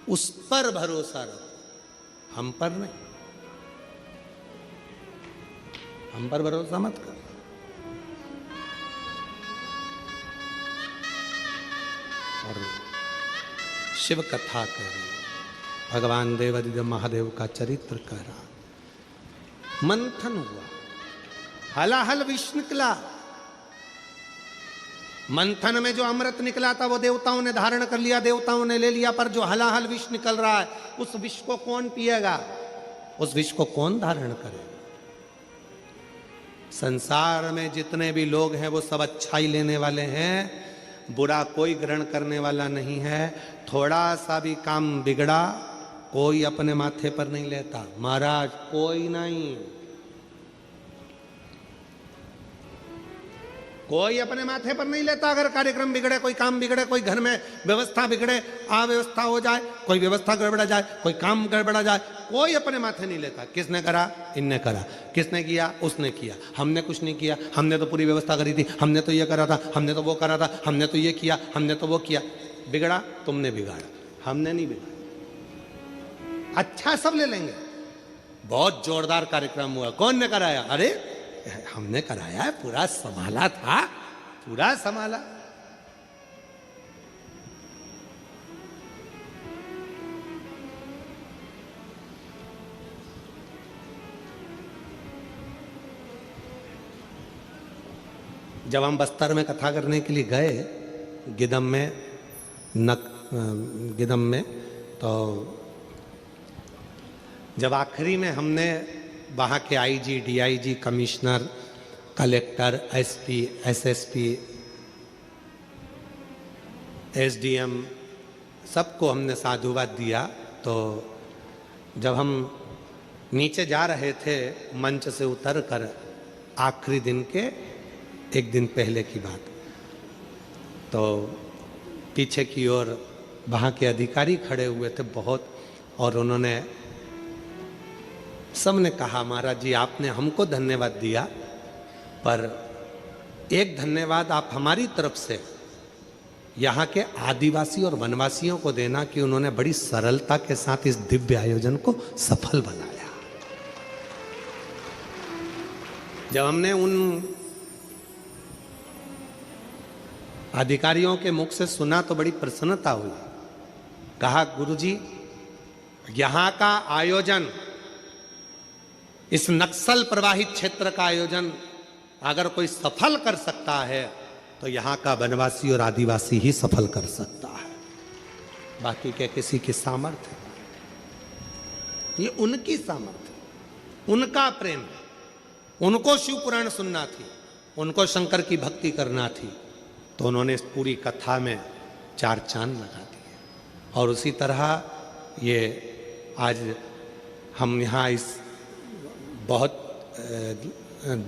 उस पर भरोसा रखो, हम पर नहीं। हम पर भरोसा मत करो। और शिव कथा कह रही, भगवान देवादिदेव महादेव का चरित्र कह रहा। मंथन हुआ, हलाहल विष निकला। मंथन में जो अमृत निकला था वो देवताओं ने धारण कर लिया, देवताओं ने ले लिया, पर जो हलाहल विष निकल रहा है उस विष को कौन पिएगा, उस विष को कौन धारण करेगा? संसार में जितने भी लोग हैं वो सब अच्छाई लेने वाले हैं, बुरा कोई ग्रहण करने वाला नहीं है। थोड़ा सा भी काम बिगड़ा कोई अपने माथे पर नहीं लेता, महाराज कोई नहीं, कोई अपने माथे पर नहीं लेता। अगर कार्यक्रम बिगड़े, कोई काम बिगड़े, कोई घर में व्यवस्था बिगड़े, अव्यवस्था हो जाए, कोई व्यवस्था गड़बड़ा जाए, कोई काम गड़बड़ा जाए, कोई अपने माथे नहीं लेता। किसने करा? इनने करा। किसने किया? उसने किया। हमने कुछ नहीं किया, हमने तो पूरी व्यवस्था करी थी, हमने तो ये करा था, हमने तो वो करा था, हमने तो ये किया, हमने तो वो किया। बिगड़ा तुमने बिगाड़ा, हमने नहीं बिगाड़ा। अच्छा सब ले लेंगे, बहुत जोरदार कार्यक्रम हुआ, कौन ने कराया? अरे हमने कराया है, पूरा संभाला था, पूरा संभाला। जब हम बस्तर में कथा करने के लिए गए, गिदम में, तो जब आखिरी में हमने वहाँ के IG, DIG, commissioner, collector, SP, SSP, SDM सबको हमने साधुवाद दिया। तो जब हम नीचे जा रहे थे मंच से उतर कर, आखिरी दिन के एक दिन पहले की बात, तो पीछे की ओर वहाँ के अधिकारी खड़े हुए थे बहुत, और उन्होंने सबने कहा महाराज जी आपने हमको धन्यवाद दिया, पर एक धन्यवाद आप हमारी तरफ से यहाँ के आदिवासी और वनवासियों को देना कि उन्होंने बड़ी सरलता के साथ इस दिव्य आयोजन को सफल बनाया। जब हमने उन अधिकारियों के मुख से सुना तो बड़ी प्रसन्नता हुई। कहा गुरुजी यहाँ का आयोजन, इस नक्सल प्रवाहित क्षेत्र का आयोजन अगर कोई सफल कर सकता है तो यहाँ का वनवासी और आदिवासी ही सफल कर सकता है, बाकी के किसी की सामर्थ्य, ये उनकी सामर्थ्य, उनका प्रेम, उनको शिव पुराण सुनना थी, उनको शंकर की भक्ति करना थी, तो उन्होंने इस पूरी कथा में 4 चांद लगा दिए। और उसी तरह ये आज हम यहाँ इस बहुत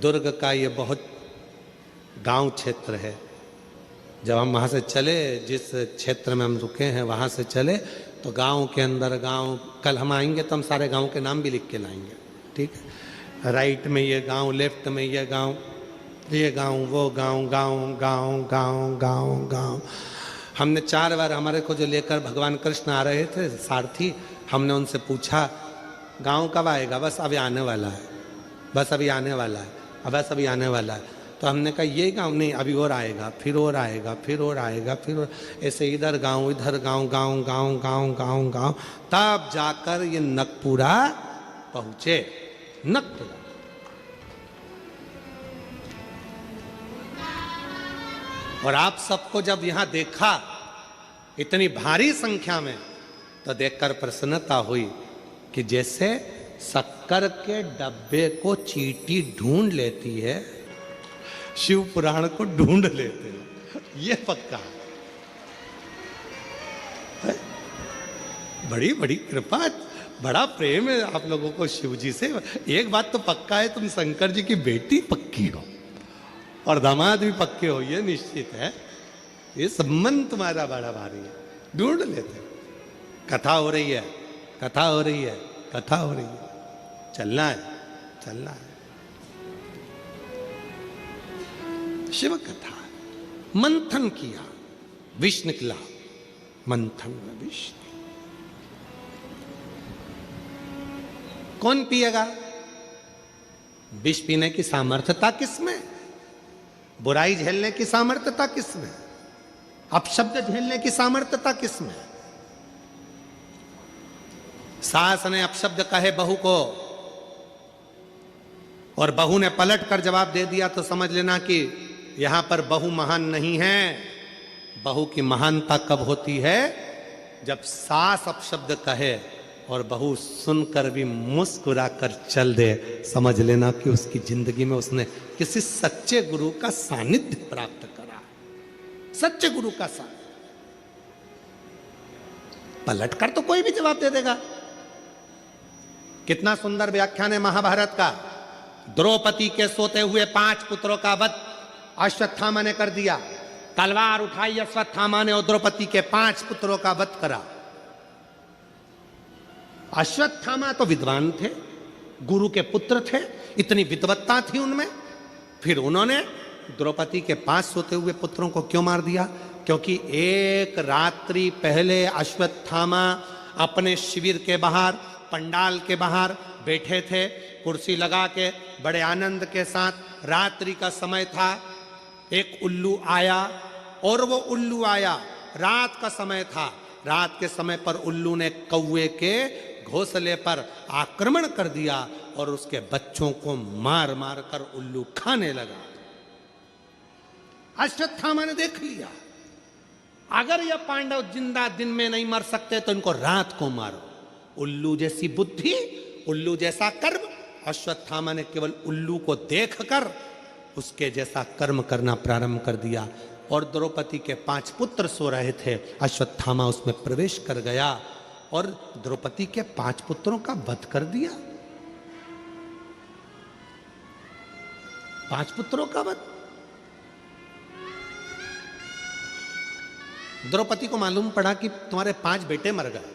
दुर्ग का ये बहुत गांव क्षेत्र है, जब हम वहाँ से चले, जिस क्षेत्र में हम रुके हैं वहाँ से चले, तो गांव के अंदर गांव, कल हम आएंगे तो हम सारे गांव के नाम भी लिख के लाएंगे, ठीक है? राइट में ये गांव, लेफ्ट में ये गांव, ये गांव, वो गांव, गांव गांव गांव गांव गांव। हमने 4 बार, हमारे को जो लेकर भगवान कृष्ण आ रहे थे सारथी, हमने उनसे पूछा गांव कब आएगा? बस अभी आने वाला है, बस अभी आने वाला है, बस अभी आने वाला है। तो हमने कहा ये गांव नहीं, अभी और आएगा, फिर और आएगा, फिर और आएगा, फिर और, ऐसे इधर गांव, इधर गांव, गांव गांव गांव गांव गांव, तब जाकर ये नकपुरा पहुंचे। नकपुरा और आप सबको जब यहां देखा इतनी भारी संख्या में, तो देखकर प्रसन्नता हुई कि जैसे शक्कर के डब्बे को चींटी ढूंढ लेती है, शिव पुराण को ढूंढ लेते हैं, ये पक्का है। बड़ी बड़ी कृपा, बड़ा प्रेम है आप लोगों को शिव जी से। एक बात तो पक्का है, तुम शंकर जी की बेटी पक्की हो और दामाद भी पक्के हो, ये निश्चित है। ये संबंध तुम्हारा बड़ा भारी है, ढूंढ लेते। कथा हो रही है, कथा हो रही है, कथा हो रही है, चलना है, चलना है। शिव कथा, मंथन किया, विष निकला, मंथन में विष। कौन पिएगा? विष पीने की सामर्थ्यता किसमें? बुराई झेलने की सामर्थ्यता किसमें? अपशब्द झेलने की सामर्थ्यता किसमें? सास ने अपशब्द कहे बहू को और बहू ने पलट कर जवाब दे दिया तो समझ लेना कि यहां पर बहू महान नहीं है। बहू की महानता कब होती है? जब सास अपशब्द कहे और बहू सुनकर भी मुस्कुरा कर चल दे, समझ लेना कि उसकी जिंदगी में उसने किसी सच्चे गुरु का सानिध्य प्राप्त करा। सच्चे गुरु का सानिध्य। पलट कर तो कोई भी जवाब दे देगा। कितना सुंदर व्याख्यान है महाभारत का। द्रौपदी के सोते हुए 5 पुत्रों का वध अश्वत्थामा ने कर दिया। तलवार उठाई अश्वत्थामा ने और द्रौपदी के 5 पुत्रों का वध करा। अश्वत्थामा तो विद्वान थे, गुरु के पुत्र थे, इतनी विद्वत्ता थी उनमें। फिर उन्होंने द्रौपदी के 5 सोते हुए पुत्रों को क्यों मार दिया? क्योंकि एक रात्रि पहले अश्वत्थामा अपने शिविर के बाहर, पंडाल के बाहर बैठे थे, कुर्सी लगा के बड़े आनंद के साथ। रात्रि का समय था। एक उल्लू आया और वो उल्लू आया, रात का समय था। रात के समय पर उल्लू ने कौवे के घोंसले पर आक्रमण कर दिया और उसके बच्चों को मार मार कर उल्लू खाने लगा। अश्वत्थामा ने देख लिया, अगर यह पांडव जिंदा दिन में नहीं मर सकते तो इनको रात को मारो। उल्लू जैसी बुद्धि, उल्लू जैसा कर्म। अश्वत्थामा ने केवल उल्लू को देखकर उसके जैसा कर्म करना प्रारंभ कर दिया। और द्रौपदी के 5 पुत्र सो रहे थे। अश्वत्थामा उसमें प्रवेश कर गया और द्रौपदी के 5 पुत्रों का वध कर दिया। 5 पुत्रों का वध। द्रौपदी को मालूम पड़ा कि तुम्हारे 5 बेटे मर गए।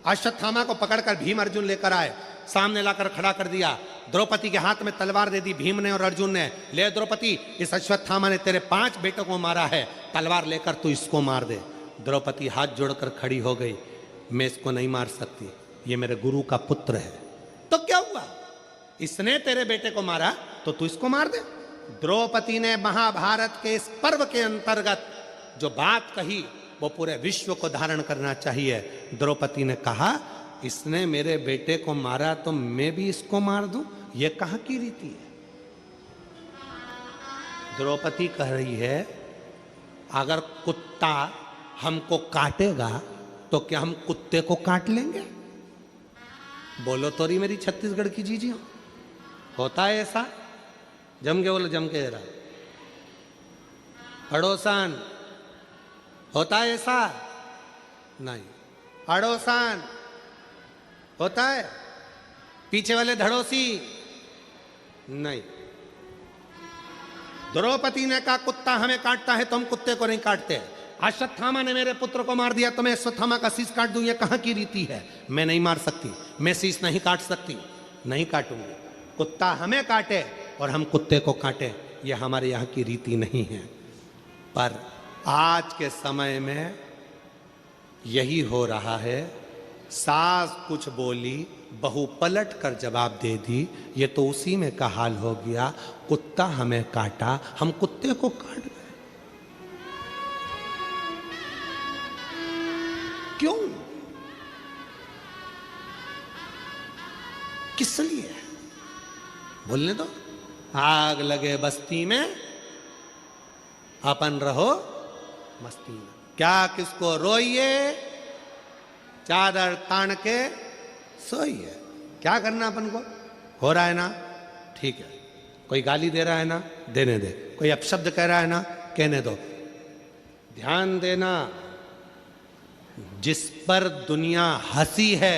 अश्वत्थामा को पकड़कर भीम अर्जुन लेकर आए, सामने लाकर खड़ा कर दिया। द्रौपदी के हाथ में तलवार दे दी भीम ने और अर्जुन ने। ले द्रौपदी, इस अश्वत्थामा ने तेरे 5 बेटों को मारा है, तलवार लेकर तू इसको मार दे। द्रौपदी हाथ जोड़कर खड़ी हो गई, मैं इसको नहीं मार सकती, ये मेरे गुरु का पुत्र है। तो क्या हुआ? इसने तेरे बेटे को मारा तो तू इसको मार दे। द्रौपदी ने महाभारत के इस पर्व के अंतर्गत जो बात कही वो पूरे विश्व को धारण करना चाहिए। द्रौपदी ने कहा, इसने मेरे बेटे को मारा तो मैं भी इसको मार दूं, ये कहां की रीति है? द्रौपदी कह रही है, अगर कुत्ता हमको काटेगा तो क्या हम कुत्ते को काट लेंगे? बोलो तो रही मेरी छत्तीसगढ़ की जीजी। होता है ऐसा? जम के बोलो, जम के जरा। अड़ोसान होता है ऐसा? नहीं। अड़ोसान होता है? पीछे वाले धड़ोसी नहीं। द्रौपदी ने कहा, कुत्ता हमें काटता है तो हम कुत्ते को नहीं काटते। अश्वत्थामा ने मेरे पुत्र को मार दिया तो मैं अश्वत्थामा का शीश काट दूं, ये कहां की रीति है? मैं नहीं मार सकती, मैं शीश नहीं काट सकती, नहीं काटूंगी। कुत्ता हमें काटे और हम कुत्ते को काटे, ये हमारे यहाँ की रीति नहीं है। पर आज के समय में यही हो रहा है। सास कुछ बोली, बहू पलट कर जवाब दे दी, ये तो उसी में का हाल हो गया। कुत्ता हमें काटा, हम कुत्ते को काट गए। क्यों? किस लिए? बोलने दो। आग लगे बस्ती में, अपन रहो मस्ती में। क्या किसको रोइए, चादर तान के सोइए। क्या करना अपन को? हो रहा है ना, ठीक है। कोई गाली दे रहा है ना, देने दे। कोई अपशब्द कह रहा है ना, कहने दो। ध्यान देना, जिस पर दुनिया हंसी है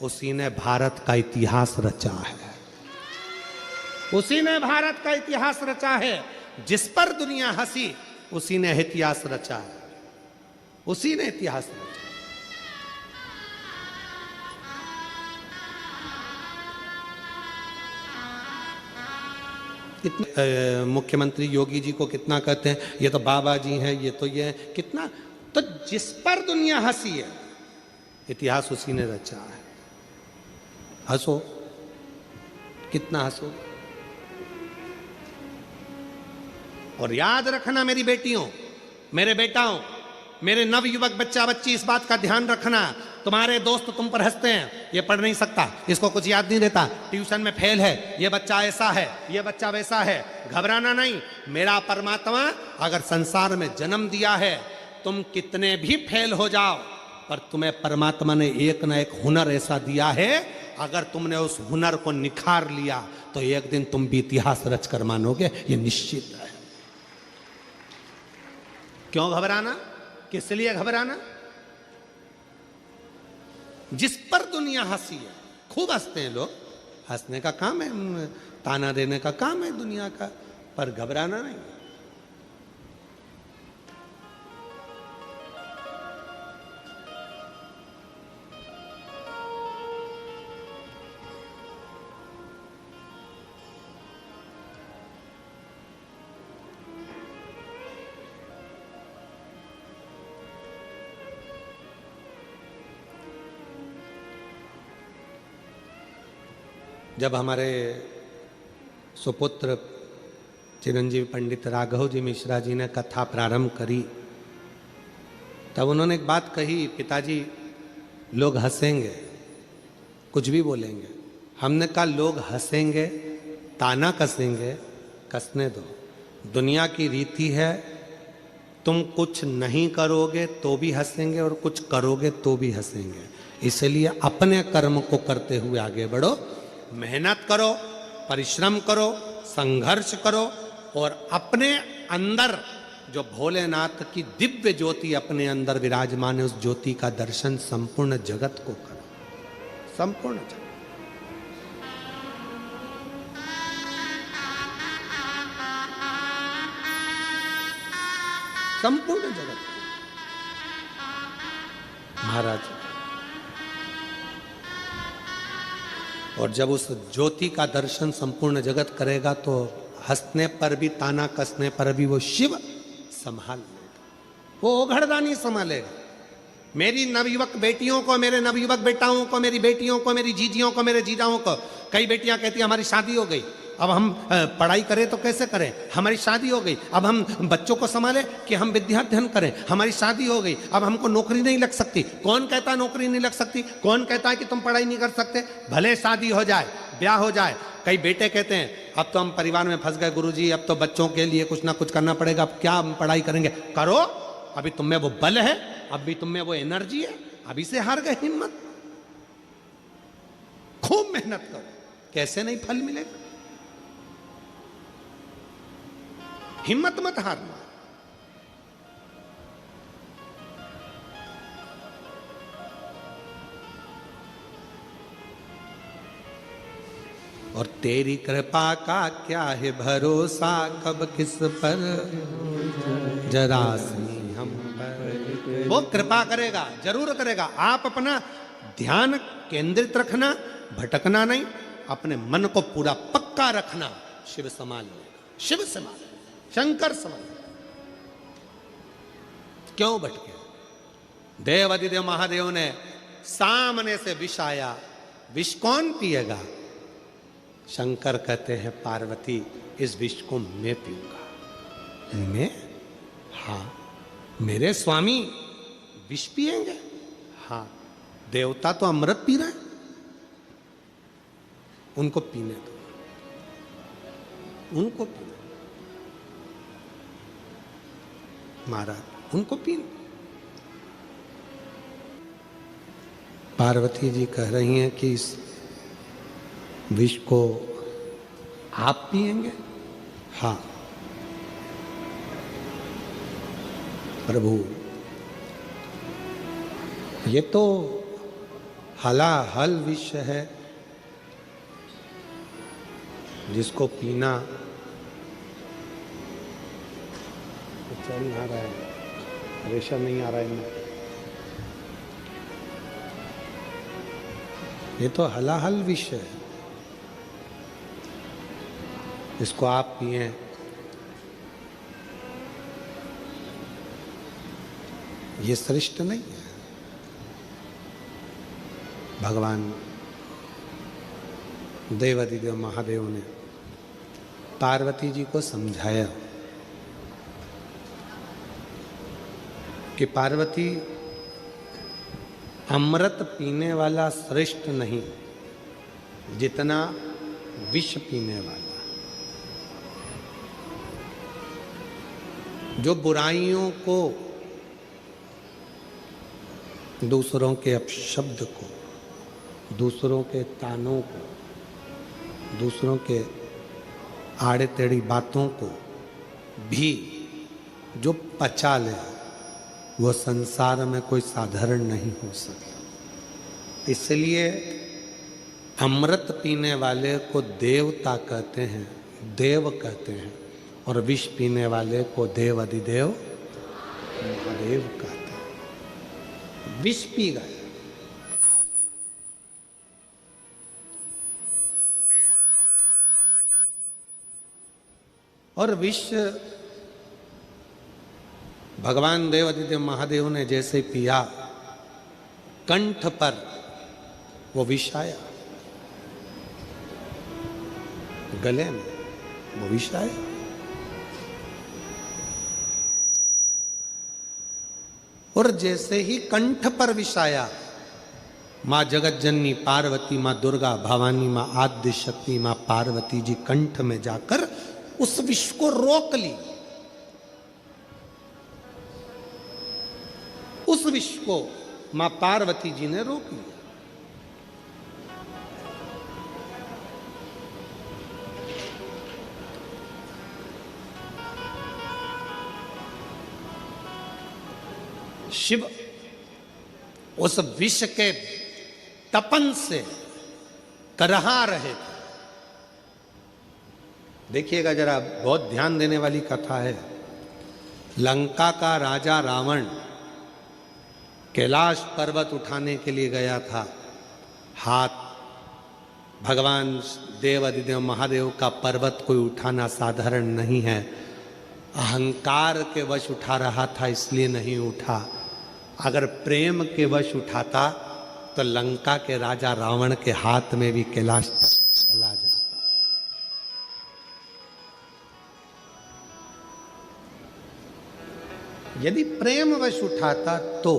उसी ने भारत का इतिहास रचा है। उसी ने भारत का इतिहास रचा है। जिस पर दुनिया हंसी उसी ने इतिहास रचा है। उसी ने इतिहास रचा। कितने मुख्यमंत्री योगी जी को कितना कहते हैं, ये तो बाबा जी हैं, ये तो ये कितना। तो जिस पर दुनिया हंसी है, इतिहास उसी ने रचा है। हंसो, कितना हंसो। और याद रखना मेरी बेटियों, मेरे बेटाओं, मेरे नवयुवक बच्चा बच्ची, इस बात का ध्यान रखना, तुम्हारे दोस्त तुम पर हंसते हैं, ये पढ़ नहीं सकता, इसको कुछ याद नहीं रहता, ट्यूशन में फेल है, ये बच्चा ऐसा है, ये बच्चा वैसा है, घबराना नहीं। मेरा परमात्मा अगर संसार में जन्म दिया है, तुम कितने भी फेल हो जाओ, पर तुम्हें परमात्मा ने एक ना एक हुनर ऐसा दिया है, अगर तुमने उस हुनर को निखार लिया तो एक दिन तुम भी इतिहास रचकर मानोगे, ये निश्चित है। क्यों घबराना, किस लिए घबराना? जिस पर दुनिया हंसी है, खूब हंसते हैं लोग, हंसने का काम है, ताना देने का काम है दुनिया का, पर घबराना नहीं। जब हमारे सुपुत्र चिरंजीव पंडित राघव जी मिश्रा जी ने कथा प्रारंभ करी, तब उन्होंने एक बात कही, पिताजी लोग हंसेंगे, कुछ भी बोलेंगे। हमने कहा लोग हंसेंगे, ताना कसेंगे, कसने दो, दुनिया की रीति है, तुम कुछ नहीं करोगे तो भी हंसेंगे और कुछ करोगे तो भी हंसेंगे। इसलिए अपने कर्म को करते हुए आगे बढ़ो, मेहनत करो, परिश्रम करो, संघर्ष करो, और अपने अंदर जो भोलेनाथ की दिव्य ज्योति अपने अंदर विराजमान है, उस ज्योति का दर्शन संपूर्ण जगत को करो, संपूर्ण जगत, संपूर्ण जगत। महाराज, और जब उस ज्योति का दर्शन संपूर्ण जगत करेगा तो हंसने पर भी, ताना कसने पर भी वो शिव संभाल लेगा, वो ओघड़दानी संभालेगा। मेरी नवयुवक बेटियों को, मेरे नवयुवक बेटाओं को, मेरी बेटियों को, मेरी जीजियों को, मेरे जीजाओं को, कई बेटियां कहती हैं हमारी शादी हो गई, अब हम पढ़ाई करें तो कैसे करें, हमारी शादी हो गई, अब हम बच्चों को संभालें कि हम विद्याध्ययन करें, हमारी शादी हो गई, अब हमको नौकरी नहीं लग सकती। कौन कहता है नौकरी नहीं लग सकती? कौन कहता है कि तुम पढ़ाई नहीं कर सकते? भले शादी हो जाए, ब्याह हो जाए। कई बेटे कहते हैं अब तो हम परिवार में फंस गए गुरुजी, अब तो बच्चों के लिए कुछ ना कुछ करना पड़ेगा, अब क्या हम पढ़ाई करेंगे? करो, अभी तुम में वो बल है, अभी तुम में वो एनर्जी है, अभी से हार गए हिम्मत, खूब मेहनत करो, कैसे नहीं फल मिलेगा। हिम्मत मत हारना। और तेरी कृपा का क्या है भरोसा, कब किस पर जरा सी हम पर। वो कृपा करेगा, जरूर करेगा। आप अपना ध्यान केंद्रित रखना, भटकना नहीं, अपने मन को पूरा पक्का रखना, शिव संभाल लेगा, शिव संभाल, शंकर संभाल। क्यों भटके? देव अधिदेव महादेव ने सामने से विष आया, विष कौन पिएगा? शंकर कहते हैं पार्वती इस विष को मैं पीऊंगा। मैं? हाँ, मेरे स्वामी विष पिएंगे? हाँ, देवता तो अमृत पी रहे हैं, उनको पीने दो, उनको पीने, महाराज उनको पीने। पार्वती जी कह रही हैं कि इस विष को आप पिएंगे? हाँ प्रभु, ये तो हलाहल विष है, जिसको पीना चल नहीं आ रहा है, रेशा नहीं आ रहा है इनमें। ये तो हलाहल विष है, इसको आप पिए। ये श्रेष्ठ नहीं है। भगवान देवाधिदेव महादेव ने पार्वती जी को समझाया कि पार्वती, अमृत पीने वाला श्रेष्ठ नहीं जितना विष पीने वाला। जो बुराइयों को, दूसरों के अपशब्द को, दूसरों के तानों को, दूसरों के आड़े टेढ़ी बातों को भी जो पचा ले, वो संसार में कोई साधारण नहीं हो सकता। इसलिए अमृत पीने वाले को देवता कहते हैं, देव कहते हैं, और विष पीने वाले को देव अधिदेव महादेव कहते हैं। विष पी गए, और विष भगवान देवाधिदेव महादेव ने जैसे पिया, कंठ पर वो विष आया, गले में वो विष आया। और जैसे ही कंठ पर विष आया, मां जगत जननी पार्वती, मां दुर्गा भवानी, मां आद्य शक्ति, मां पार्वती जी कंठ में जाकर उस विष को रोक ली। उस विष को मां पार्वती जी ने रोक लिया। शिव उस विष के तपन से करहा रहे थे। देखिएगा जरा, बहुत ध्यान देने वाली कथा है। लंका का राजा रावण कैलाश पर्वत उठाने के लिए गया था। हाथ भगवान देव अधिदेव महादेव का पर्वत कोई उठाना साधारण नहीं है। अहंकार के वश उठा रहा था, इसलिए नहीं उठा। अगर प्रेम के वश उठाता तो लंका के राजा रावण के हाथ में भी कैलाश चला जाता। यदि प्रेम वश उठाता तो,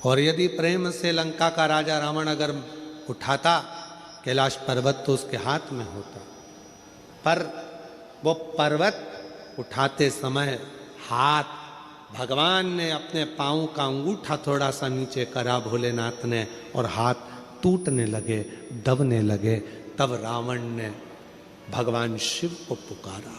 और यदि प्रेम से लंका का राजा रावण अगर उठाता कैलाश पर्वत तो उसके हाथ में होता। पर वो पर्वत उठाते समय हाथ भगवान ने अपने पांव का अंगूठा थोड़ा सा नीचे करा भोलेनाथ ने, और हाथ टूटने लगे, दबने लगे। तब रावण ने भगवान शिव को पुकारा।